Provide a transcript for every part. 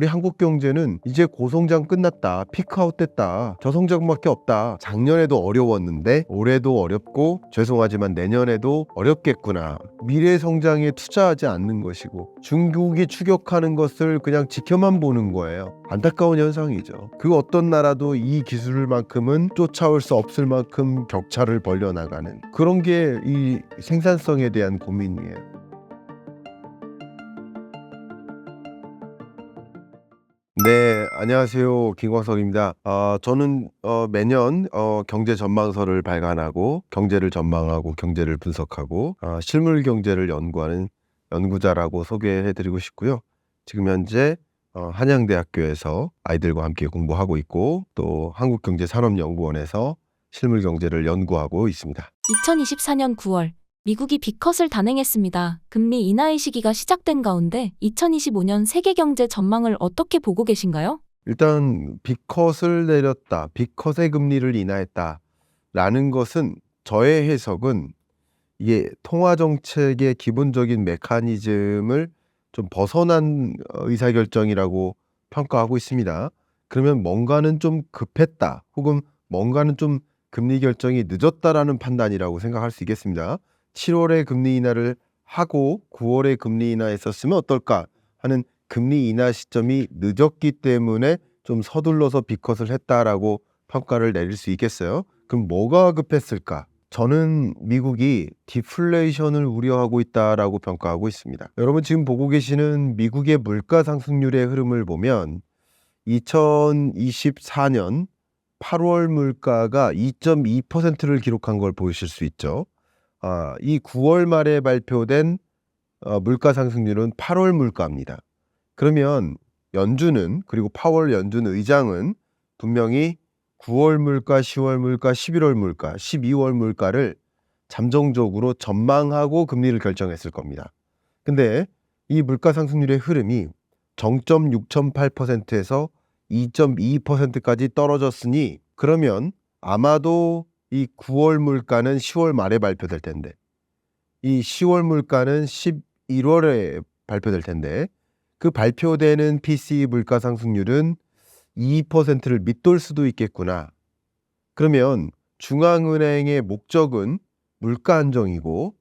우리 한국 경제는 이제 고성장 끝났다, 피크아웃 됐다, 저성장밖에 없다. 작년에도 어려웠는데 올해도 어렵고 죄송하지만 내년에도 어렵겠구나. 미래 성장에 투자하지 않는 것이고 중국이 추격하는 것을 그냥 지켜만 보는 거예요. 안타까운 현상이죠. 그 어떤 나라도 이 기술만큼은 쫓아올 수 없을 만큼 격차를 벌려나가는 그런 게 이 생산성에 대한 고민이에요. 네, 안녕하세요. 김광석입니다. 저는 매년 경제 전망서를 발간하고 경제를 전망하고 경제를 분석하고 실물 경제를 연구하는 연구자라고 소개해드리고 싶고요. 지금 현재 한양대학교에서 아이들과 함께 공부하고 있고 또 한국경제산업연구원에서 실물 경제를 연구하고 있습니다. 2024년 9월 미국이 빅컷을 단행했습니다. 금리 인하의 시기가 시작된 가운데 2025년 세계 경제 전망을 어떻게 보고 계신가요? 일단 빅컷을 내렸다, 빅컷의 금리를 인하했다라는 것은 저의 해석은 이게 통화 정책의 기본적인 메커니즘을 좀 벗어난 의사결정이라고 평가하고 있습니다. 그러면 뭔가는 좀 급했다, 혹은 뭔가는 좀 금리 결정이 늦었다라는 판단이라고 생각할 수 있겠습니다. 7월에 금리 인하를 하고 9월에 금리 인하했었으면 어떨까 하는 금리 인하 시점이 늦었기 때문에 좀 서둘러서 빅컷을 했다라고 평가를 내릴 수 있겠어요. 그럼 뭐가 급했을까? 저는 미국이 디플레이션을 우려하고 있다라고 평가하고 있습니다. 여러분 지금 보고 계시는 미국의 물가 상승률의 흐름을 보면 2024년 8월 물가가 2.2%를 기록한 걸 보실 수 있죠. 이 9월 말에 발표된 물가 상승률은 8월 물가입니다. 그러면 연준은, 그리고 파월 연준 의장은 분명히 9월 물가, 10월 물가, 11월 물가, 12월 물가를 잠정적으로 전망하고 금리를 결정했을 겁니다. 근데 이 물가 상승률의 흐름이 0.608%에서 2.22%까지 떨어졌으니 그러면 아마도 이 9월 물가는 10월 말에 발표될 텐데 이 10월 물가는 11월에 발표될 텐데 그 발표되는 PCE 물가 상승률은 2%를 밑돌 수도 있겠구나. 그러면 중앙은행의 목적은 물가 안정이고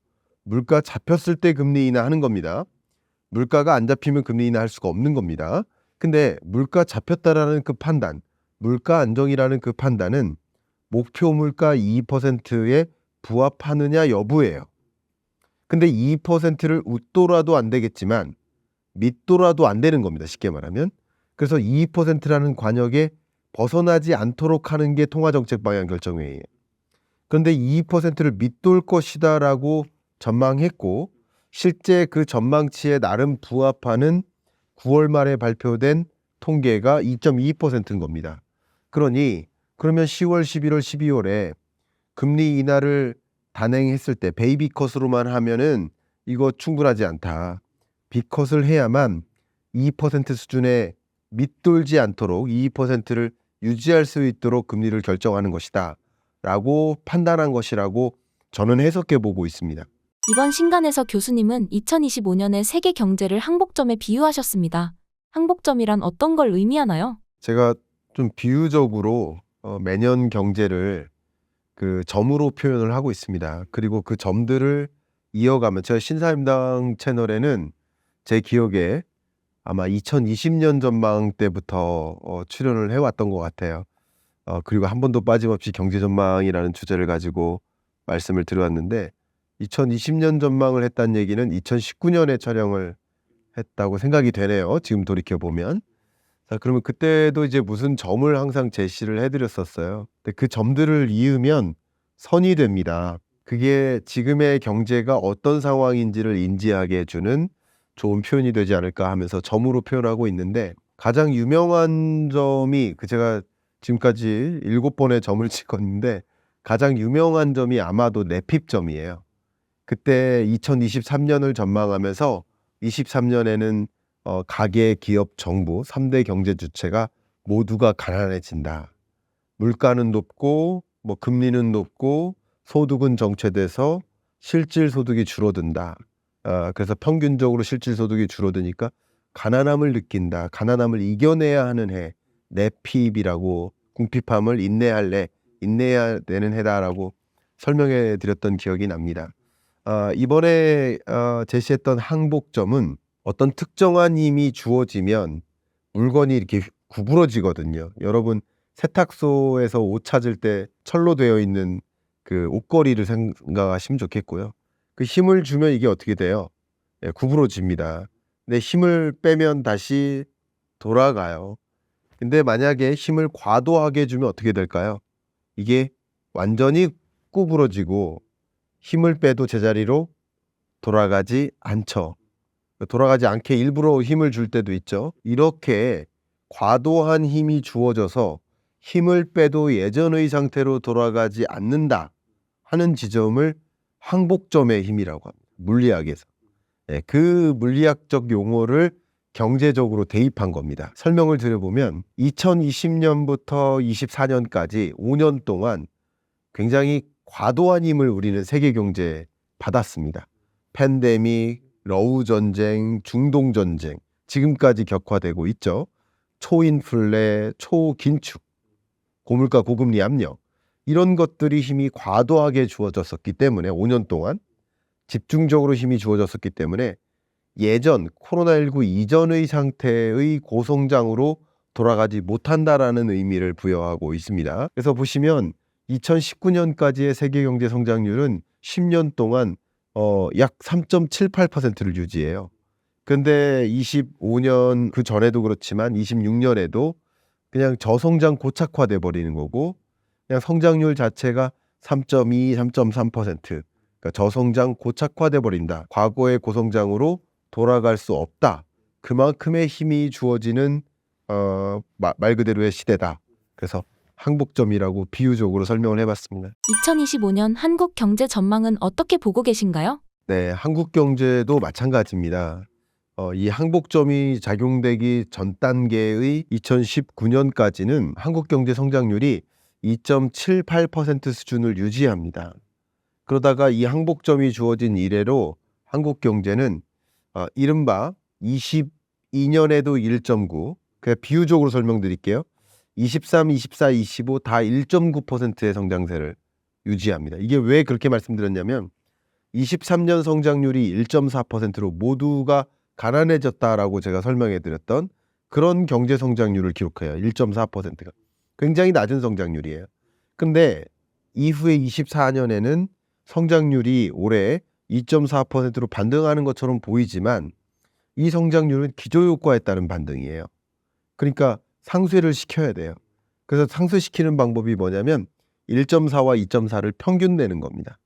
물가 잡혔을 때 금리 인하하는 겁니다. 물가가 안 잡히면 금리 인하할 수가 없는 겁니다. 근데 물가 잡혔다라는 그 판단, 물가 안정이라는 그 판단은 목표 물가 2%에 부합하느냐 여부예요. 근데 2%를 웃돌아도 안 되겠지만 밑돌아도 안 되는 겁니다. 쉽게 말하면. 그래서 2%라는 관역에 벗어나지 않도록 하는 게 통화정책 방향 결정회의예요. 그런데 2%를 밑돌 것이다라고 전망했고 실제 그 전망치에 나름 부합하는 9월 말에 발표된 통계가 2.2%인 겁니다. 그러면 10월, 11월, 12월에 금리 인하를 단행했을 때 베이비컷으로만 하면은 이거 충분하지 않다. 빅컷을 해야만 2% 수준에 밑돌지 않도록 2%를 유지할 수 있도록 금리를 결정하는 것이다 라고 판단한 것이라고 저는 해석해 보고 있습니다. 이번 신간에서 교수님은 2025년의 세계 경제를 항복점에 비유하셨습니다. 항복점이란 어떤 걸 의미하나요? 제가 좀 비유적으로 매년 경제를 그 점으로 표현을 하고 있습니다. 그리고 그 점들을 이어가면 제가 신사임당 채널에는 제 기억에 아마 2020년 전망 때부터 출연을 해왔던 것 같아요. 그리고 한 번도 빠짐없이 경제 전망이라는 주제를 가지고 말씀을 드려왔는데 2020년 전망을 했다는 얘기는 2019년에 촬영을 했다고 생각이 되네요. 지금 돌이켜보면. 자, 그러면 그때도 이제 무슨 점을 항상 제시를 해드렸었어요. 근데 그 점들을 이으면 선이 됩니다. 그게 지금의 경제가 어떤 상황인지를 인지하게 해주는 좋은 표현이 되지 않을까 하면서 점으로 표현하고 있는데 가장 유명한 점이 제가 지금까지 7번의 점을 찍었는데 가장 유명한 점이 아마도 내핍점이에요. 그때 2023년을 전망하면서 23년에는 가계, 기업, 정부 3대 경제 주체가 모두가 가난해진다. 물가는 높고 금리는 높고 소득은 정체돼서 실질 소득이 줄어든다. 그래서 평균적으로 실질 소득이 줄어드니까 가난함을 느낀다. 가난함을 이겨내야 하는 해. 내핍이라고 궁핍함을 인내할래. 인내해야 되는 해다라고 설명해 드렸던 기억이 납니다. 이번에 제시했던 항복점은 어떤 특정한 힘이 주어지면 물건이 이렇게 구부러지거든요. 여러분 세탁소에서 옷 찾을 때 철로 되어 있는 그 옷걸이를 생각하시면 좋겠고요. 그 힘을 주면 이게 어떻게 돼요? 예, 구부러집니다. 근데 힘을 빼면 다시 돌아가요. 근데 만약에 힘을 과도하게 주면 어떻게 될까요? 이게 완전히 구부러지고 힘을 빼도 제자리로 돌아가지 않죠. 돌아가지 않게 일부러 힘을 줄 때도 있죠. 이렇게 과도한 힘이 주어져서 힘을 빼도 예전의 상태로 돌아가지 않는다 하는 지점을 항복점의 힘이라고 합니다. 물리학에서. 예, 그 물리학적 용어를 경제적으로 대입한 겁니다. 설명을 드려보면 2020년부터 24년까지 5년 동안 굉장히 과도한 힘을 우리는 세계 경제에 받았습니다. 팬데믹, 러우 전쟁, 중동 전쟁, 지금까지 격화되고 있죠. 초인플레, 초긴축, 고물가 고금리 압력, 이런 것들이 힘이 과도하게 주어졌었기 때문에 5년 동안 집중적으로 힘이 주어졌었기 때문에 예전 코로나19 이전의 상태의 고성장으로 돌아가지 못한다라는 의미를 부여하고 있습니다. 그래서 보시면 2019년까지의 세계 경제 성장률은 10년 동안 약 3.78%를 유지해요. 근데 25년 그 전에도 그렇지만 26년에도 그냥 저성장 고착화돼 버리는 거고, 그냥 성장률 자체가 3.2, 3.3%, 그러니까 저성장 고착화돼 버린다. 과거의 고성장으로 돌아갈 수 없다. 그만큼의 힘이 주어지는 말 그대로의 시대다. 그래서 항복점이라고 비유적으로 설명을 해봤습니다. 2025년 한국 경제 전망은 어떻게 보고 계신가요? 네, 한국 경제도 마찬가지입니다. 이 항복점이 작용되기 전 단계의 2019년까지는 한국 경제 성장률이 2.78% 수준을 유지합니다. 그러다가 이 항복점이 주어진 이래로 한국 경제는 이른바 22년에도 1.9, 그냥 비유적으로 설명드릴게요. 23, 24, 25 다 1.9%의 성장세를 유지합니다. 이게 왜 그렇게 말씀드렸냐면 23년 성장률이 1.4%로 모두가 가난해졌다라고 제가 설명해 드렸던 그런 경제 성장률을 기록해요. 1.4%가. 굉장히 낮은 성장률이에요. 근데 이후에 24년에는 성장률이 올해 2.4%로 반등하는 것처럼 보이지만 이 성장률은 기저효과에 따른 반등이에요. 그러니까 상쇄를 시켜야 돼요. 그래서 상쇄시키는 방법이 뭐냐면 1.4와 2.4를 평균 내는 겁니다.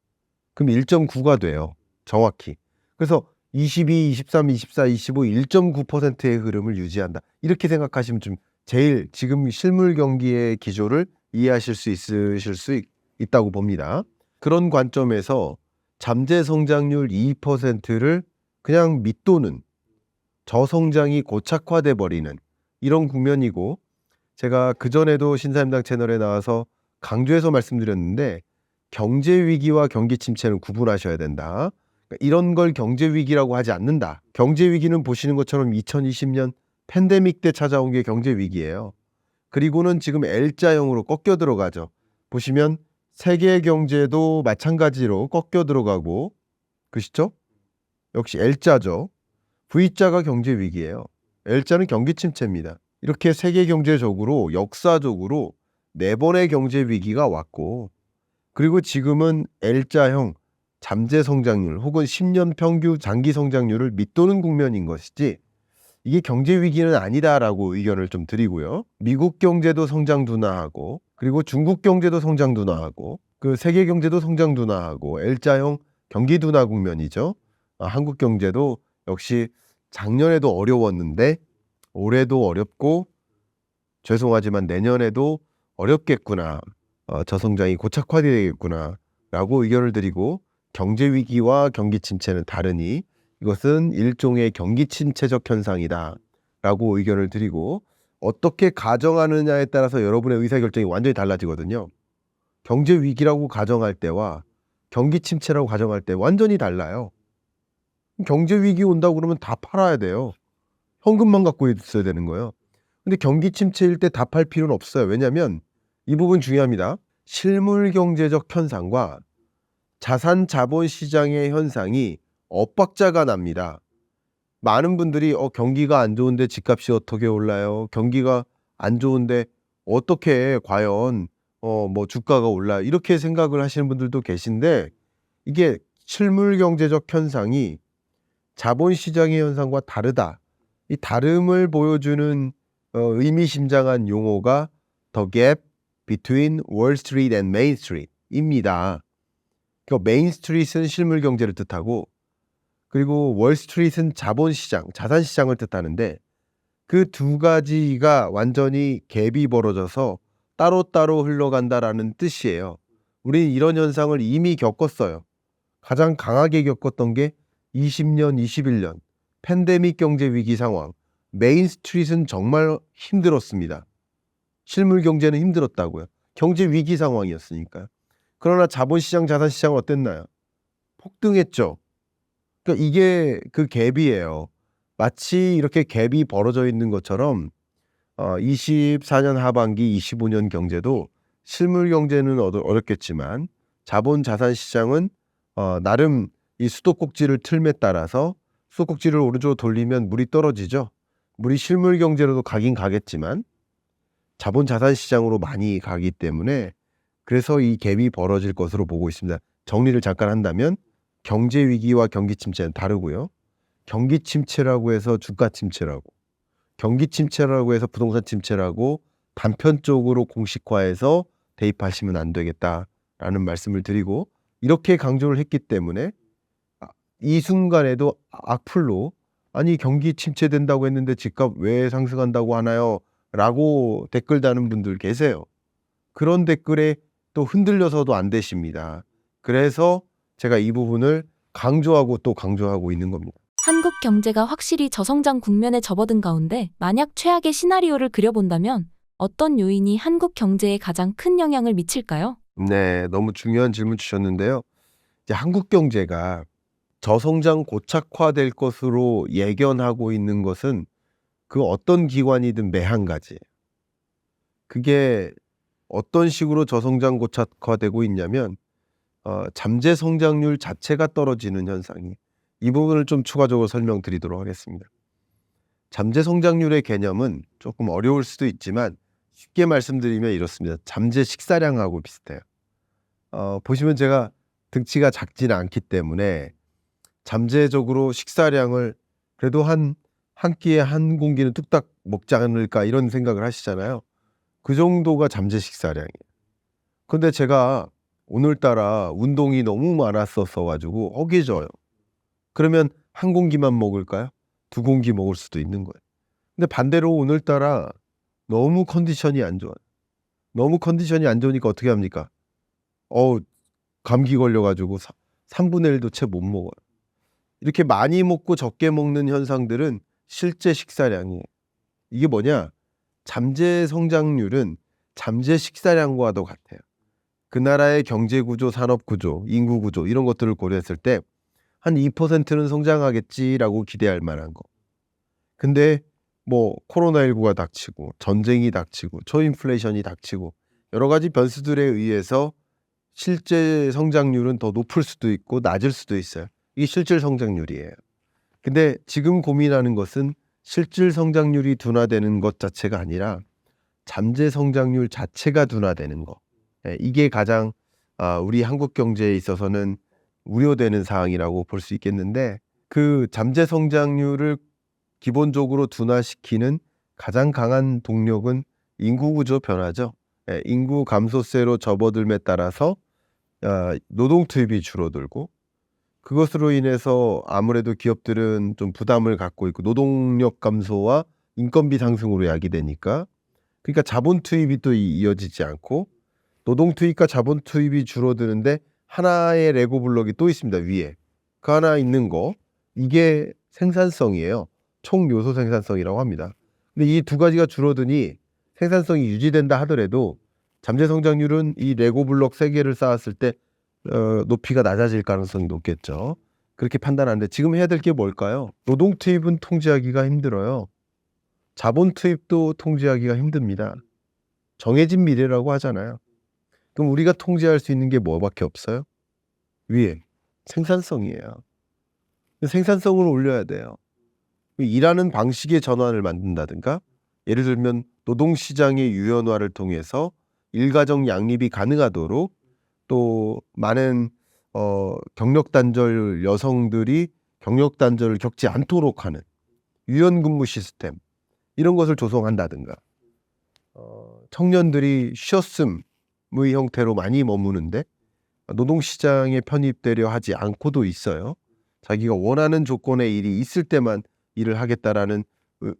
그럼 1.9가 돼요. 정확히. 그래서 22, 23, 24, 25, 1.9%의 흐름을 유지한다. 이렇게 생각하시면 좀 제일 지금 실물 경기의 기조를 이해하실 수 있으실 수 있다고 봅니다. 그런 관점에서 잠재 성장률 2%를 그냥 밑도는 저성장이 고착화돼 버리는 이런 국면이고, 제가 그전에도 신사임당 채널에 나와서 강조해서 말씀드렸는데 경제 위기와 경기 침체는 구분하셔야 된다. 그러니까 이런 걸 경제 위기라고 하지 않는다. 경제 위기는 보시는 것처럼 2020년 팬데믹 때 찾아온 게 경제 위기예요. 그리고는 지금 L자형으로 꺾여 들어가죠. 보시면 세계 경제도 마찬가지로 꺾여 들어가고, 그시죠? 역시 L자죠. V자가 경제 위기예요. L자는 경기 침체입니다. 이렇게 세계 경제적으로 역사적으로 4번의 경제 위기가 왔고, 그리고 지금은 L자형 잠재 성장률 혹은 10년 평균 장기 성장률을 밑도는 국면인 것이지 이게 경제 위기는 아니다라고 의견을 좀 드리고요. 미국 경제도 성장 둔화하고, 그리고 중국 경제도 성장 둔화하고, 그 세계 경제도 성장 둔화하고 L자형 경기 둔화 국면이죠. 한국 경제도 역시 작년에도 어려웠는데 올해도 어렵고 죄송하지만 내년에도 어렵겠구나. 저성장이 고착화되겠구나 라고 의견을 드리고, 경제 위기와 경기 침체는 다르니 이것은 일종의 경기 침체적 현상이다 라고 의견을 드리고, 어떻게 가정하느냐에 따라서 여러분의 의사결정이 완전히 달라지거든요. 경제 위기라고 가정할 때와 경기 침체라고 가정할 때 완전히 달라요. 경제 위기 온다고 그러면 다 팔아야 돼요. 현금만 갖고 있어야 되는 거예요. 근데 경기 침체일 때 답할 필요는 없어요. 왜냐하면 이 부분 중요합니다. 실물 경제적 현상과 자산 자본 시장의 현상이 엇박자가 납니다. 많은 분들이 경기가 안 좋은데 집값이 어떻게 올라요? 경기가 안 좋은데 어떻게 과연 뭐 주가가 올라요? 이렇게 생각을 하시는 분들도 계신데 이게 실물 경제적 현상이 자본 시장의 현상과 다르다. 이 다름을 보여주는 의미심장한 용어가 The Gap Between Wall Street and Main Street입니다. 그러니까 메인 스트리트는 실물 경제를 뜻하고 그리고 월스트리트는 자본시장, 자산시장을 뜻하는데 그 두 가지가 완전히 갭이 벌어져서 따로따로 흘러간다라는 뜻이에요. 우리는 이런 현상을 이미 겪었어요. 가장 강하게 겪었던 게 20년, 21년 팬데믹 경제 위기 상황. 메인 스트리트는 정말 힘들었습니다. 실물 경제는 힘들었다고요. 경제 위기 상황이었으니까요. 그러나 자본시장, 자산시장은 어땠나요? 폭등했죠. 그러니까 이게 그 갭이에요. 마치 이렇게 갭이 벌어져 있는 것처럼 24년 하반기, 25년 경제도 실물 경제는 어렵겠지만 자본 자산 시장은 나름 이 수도꼭지를 틀에 따라서 수도꼭지를 오른쪽으로 돌리면 물이 떨어지죠. 물이 실물 경제로도 가긴 가겠지만 자본 자산 시장으로 많이 가기 때문에 그래서 이 갭이 벌어질 것으로 보고 있습니다. 정리를 잠깐 한다면 경제 위기와 경기 침체는 다르고요. 경기 침체라고 해서 주가 침체라고, 경기 침체라고 해서 부동산 침체라고 단편적으로 공식화해서 대입하시면 안 되겠다라는 말씀을 드리고 이렇게 강조를 했기 때문에 이 순간에도 악플로 아니 경기 침체된다고 했는데 집값 왜 상승한다고 하나요? 라고 댓글 다는 분들 계세요. 그런 댓글에 또 흔들려서도 안 되십니다. 그래서 제가 이 부분을 강조하고 또 강조하고 있는 겁니다. 한국 경제가 확실히 저성장 국면에 접어든 가운데 만약 최악의 시나리오를 그려본다면 어떤 요인이 한국 경제에 가장 큰 영향을 미칠까요? 네, 너무 중요한 질문 주셨는데요. 이제 한국 경제가 저성장 고착화될 것으로 예견하고 있는 것은 그 어떤 기관이든 매한 가지예요. 그게 어떤 식으로 저성장 고착화되고 있냐면 잠재 성장률 자체가 떨어지는 현상이 이 부분을 좀 추가적으로 설명드리도록 하겠습니다. 잠재 성장률의 개념은 조금 어려울 수도 있지만 쉽게 말씀드리면 이렇습니다. 잠재 식사량하고 비슷해요. 보시면 제가 등치가 작지는 않기 때문에 잠재적으로 식사량을 그래도 한 끼에 한 공기는 뚝딱 먹지 않을까 이런 생각을 하시잖아요. 그 정도가 잠재 식사량이에요. 근데 제가 오늘따라 운동이 너무 많았었어 가지고 허기져요. 그러면 한 공기만 먹을까요? 두 공기 먹을 수도 있는 거예요. 근데 반대로 오늘따라 너무 컨디션이 안 좋아요. 너무 컨디션이 안 좋으니까 어떻게 합니까? 감기 걸려 가지고 3분의 1도 채 못 먹어요. 이렇게 많이 먹고 적게 먹는 현상들은 실제 식사량이에요. 이게 뭐냐? 잠재 성장률은 잠재 식사량과도 같아요. 그 나라의 경제 구조, 산업 구조, 인구 구조 이런 것들을 고려했을 때 한 2%는 성장하겠지라고 기대할 만한 거. 근데 뭐 코로나19가 닥치고 전쟁이 닥치고 초인플레이션이 닥치고 여러 가지 변수들에 의해서 실제 성장률은 더 높을 수도 있고 낮을 수도 있어요. 이게 실질 성장률이에요. 근데 지금 고민하는 것은 실질 성장률이 둔화되는 것 자체가 아니라 잠재 성장률 자체가 둔화되는 거. 이게 가장 우리 한국 경제에 있어서는 우려되는 사항이라고 볼 수 있겠는데 그 잠재 성장률을 기본적으로 둔화시키는 가장 강한 동력은 인구 구조 변화죠. 인구 감소세로 접어들에 따라서 노동 투입이 줄어들고 그것으로 인해서 아무래도 기업들은 좀 부담을 갖고 있고 노동력 감소와 인건비 상승으로 야기되니까 그러니까 자본 투입이 또 이어지지 않고 노동 투입과 자본 투입이 줄어드는데 하나의 레고 블록이 또 있습니다. 위에. 그 하나 있는 거 이게 생산성이에요. 총 요소 생산성이라고 합니다. 근데 이 두 가지가 줄어드니 생산성이 유지된다 하더라도 잠재 성장률은 이 레고 블록 3개를 쌓았을 때 높이가 낮아질 가능성이 높겠죠. 그렇게 판단하는데 지금 해야 될 게 뭘까요? 노동 투입은 통제하기가 힘들어요. 자본 투입도 통제하기가 힘듭니다. 정해진 미래라고 하잖아요. 그럼 우리가 통제할 수 있는 게 뭐밖에 없어요? 위에 생산성이에요. 생산성을 올려야 돼요. 일하는 방식의 전환을 만든다든가, 예를 들면 노동시장의 유연화를 통해서 일가정 양립이 가능하도록, 또 많은 경력 단절 여성들이 경력 단절을 겪지 않도록 하는 유연근무 시스템, 이런 것을 조성한다든가, 청년들이 쉬었음의 형태로 많이 머무는데 노동시장에 편입되려 하지 않고도 있어요. 자기가 원하는 조건의 일이 있을 때만 일을 하겠다라는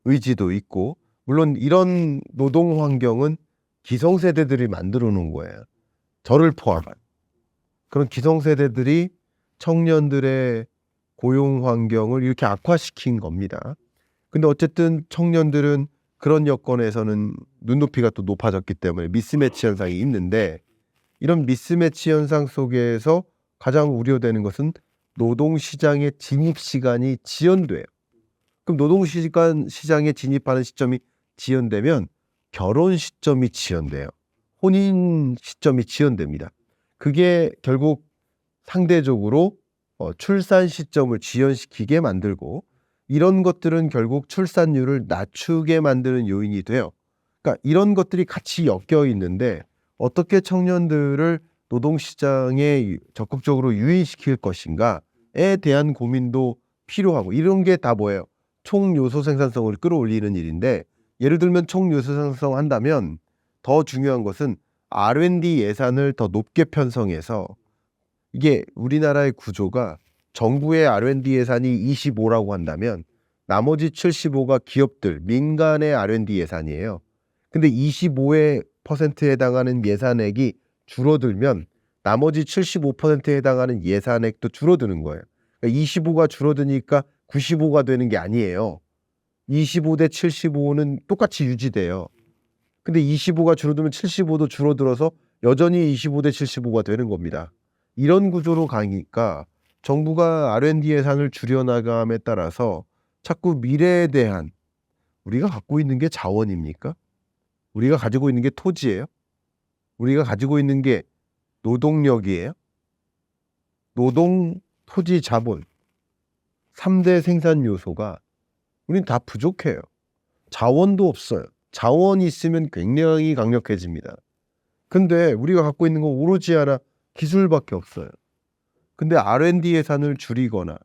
의지도 있고, 물론 이런 노동 환경은 기성세대들이 만들어 놓은 거예요. 저를 포함한 그런 기성세대들이 청년들의 고용 환경을 이렇게 악화시킨 겁니다. 근데 어쨌든 청년들은 그런 여건에서는 눈높이가 또 높아졌기 때문에 미스매치 현상이 있는데, 이런 미스매치 현상 속에서 가장 우려되는 것은 노동시장의 진입시간이 지연돼요. 그럼 노동시장에 진입하는 시점이 지연되면 결혼 시점이 지연돼요. 혼인 시점이 지연됩니다. 그게 결국 상대적으로 출산 시점을 지연시키게 만들고, 이런 것들은 결국 출산율을 낮추게 만드는 요인이 돼요. 그러니까 이런 것들이 같이 엮여 있는데 어떻게 청년들을 노동시장에 적극적으로 유인시킬 것인가에 대한 고민도 필요하고, 이런 게 다 뭐예요? 총요소 생산성을 끌어올리는 일인데, 예를 들면 총요소 생산성 한다면 더 중요한 것은 R&D 예산을 더 높게 편성해서, 이게 우리나라의 구조가 정부의 R&D 예산이 25라고 한다면 나머지 75가 기업들, 민간의 R&D 예산이에요. 근데 25%에 해당하는 예산액이 줄어들면 나머지 75%에 해당하는 예산액도 줄어드는 거예요. 그러니까 25가 줄어드니까 95가 되는 게 아니에요. 25 대 75는 똑같이 유지돼요. 근데 25가 줄어들면 75도 줄어들어서 여전히 25 대 75가 되는 겁니다. 이런 구조로 가니까 정부가 R&D 예산을 줄여나감에 따라서 자꾸 미래에 대한, 우리가 갖고 있는 게 자원입니까? 우리가 가지고 있는 게 토지예요? 우리가 가지고 있는 게 노동력이에요? 노동, 토지, 자본 3대 생산 요소가 우린 다 부족해요. 자원도 없어요. 자원이 있으면 굉장히 강력해집니다. 근데 우리가 갖고 있는 건 오로지 하나, 기술밖에 없어요. 근데 R&D 예산을 줄이거나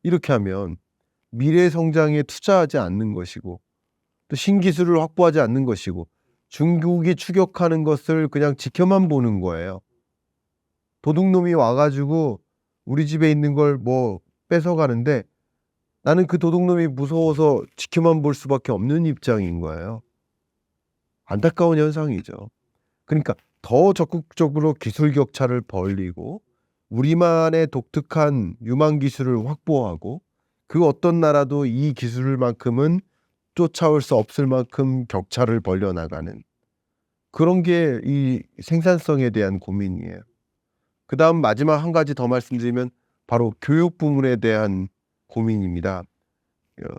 이렇게 하면 미래 성장에 투자하지 않는 것이고, 또 신기술을 확보하지 않는 것이고, 중국이 추격하는 것을 그냥 지켜만 보는 거예요. 도둑놈이 와가지고 우리 집에 있는 걸 뭐 뺏어가는데 나는 그 도둑놈이 무서워서 지켜만 볼 수밖에 없는 입장인 거예요. 안타까운 현상이죠. 그러니까 더 적극적으로 기술 격차를 벌리고 우리만의 독특한 유망 기술을 확보하고, 그 어떤 나라도 이 기술만큼은 쫓아올 수 없을 만큼 격차를 벌려나가는, 그런 게 이 생산성에 대한 고민이에요. 그다음 마지막 한 가지 더 말씀드리면 바로 교육 부문에 대한 고민입니다.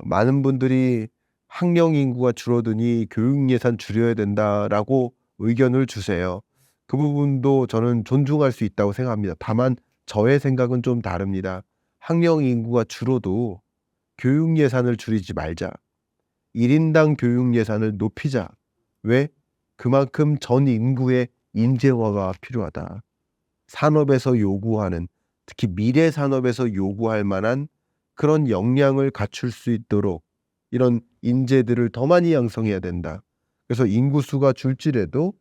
많은 분들이 학령 인구가 줄어드니 교육 예산 줄여야 된다라고 의견을 주세요. 그 부분도 저는 존중할 수 있다고 생각합니다. 다만 저의 생각은 좀 다릅니다. 학령 인구가 줄어도 교육 예산을 줄이지 말자. 1인당 교육 예산을 높이자. 왜? 그만큼 전 인구의 인재화가 필요하다. 산업에서 요구하는, 특히 미래 산업에서 요구할 만한 그런 역량을 갖출 수 있도록 이런 인재들을 더 많이 양성해야 된다. 그래서 인구수가 줄지라도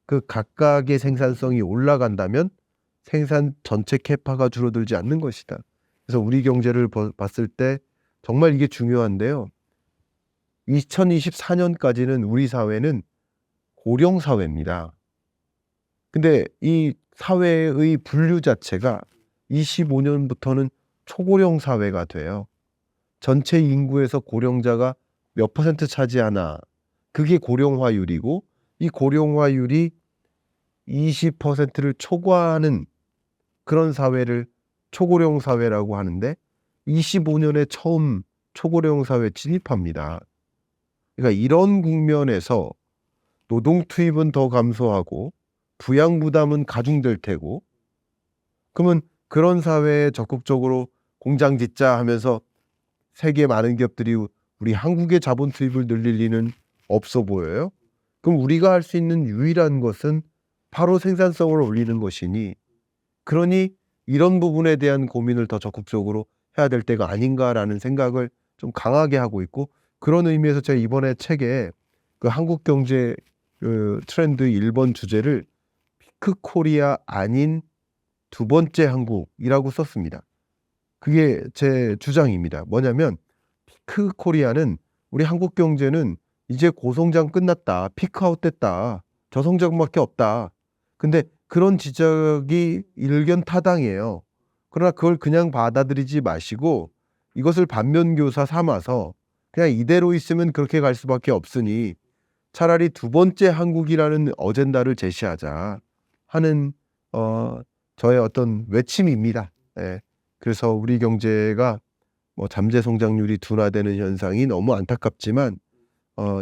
그 각각의 생산성이 올라간다면 생산 전체 캐파가 줄어들지 않는 것이다. 그래서 우리 경제를 봤을 때 정말 이게 중요한데요. 2024년까지는 우리 사회는 고령 사회입니다. 근데 이 사회의 분류 자체가 25년부터는 초고령 사회가 돼요. 전체 인구에서 고령자가 몇 퍼센트 차지하나, 그게 고령화율이고, 이 고령화율이 20%를 초과하는 그런 사회를 초고령 사회라고 하는데, 25년에 처음 초고령 사회에 진입합니다. 그러니까 이런 국면에서 노동 투입은 더 감소하고 부양 부담은 가중될 테고, 그러면 그런 사회에 적극적으로 공장 짓자 하면서 세계 많은 기업들이 우리 한국의 자본 투입을 늘릴 리는 없어 보여요. 그럼 우리가 할 수 있는 유일한 것은 바로 생산성을 올리는 것이니, 그러니 이런 부분에 대한 고민을 더 적극적으로 해야 될 때가 아닌가라는 생각을 좀 강하게 하고 있고, 그런 의미에서 제가 이번에 책에 그 한국 경제 트렌드 1번 주제를 피크 코리아 아닌 두 번째 한국이라고 썼습니다. 그게 제 주장입니다. 뭐냐면 피크 코리아는 우리 한국 경제는 이제 고성장 끝났다. 피크아웃 됐다. 저성장밖에 없다. 근데 그런 지적이 일견 타당해요. 그러나 그걸 그냥 받아들이지 마시고 이것을 반면교사 삼아서 그냥 이대로 있으면 그렇게 갈 수밖에 없으니 차라리 두 번째 한국이라는 어젠다를 제시하자 하는 저의 어떤 외침입니다. 예. 그래서 우리 경제가 뭐 잠재 성장률이 둔화되는 현상이 너무 안타깝지만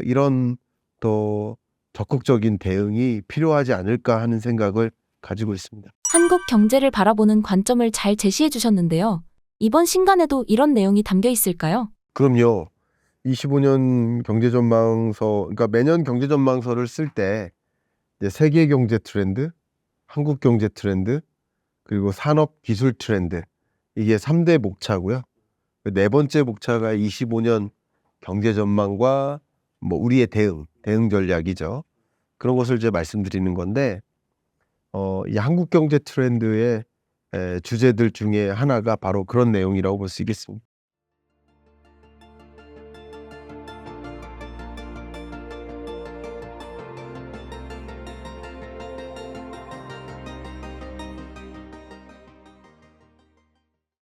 이런 더 적극적인 대응이 필요하지 않을까 하는 생각을 가지고 있습니다. 한국 경제를 바라보는 관점을 잘 제시해 주셨는데요. 이번 신간에도 이런 내용이 담겨 있을까요? 그럼요. 25년 경제전망서, 그러니까 매년 경제전망서를 쓸 때 세계 경제 트렌드, 한국 경제 트렌드, 그리고 산업 기술 트렌드, 이게 3대 목차고요. 네 번째 목차가 25년 경제 전망과 뭐 우리의 대응 전략이죠. 그런 것을 이제 말씀드리는 건데, 이 한국 경제 트렌드의 주제들 중에 하나가 바로 그런 내용이라고 볼 수 있겠습니다.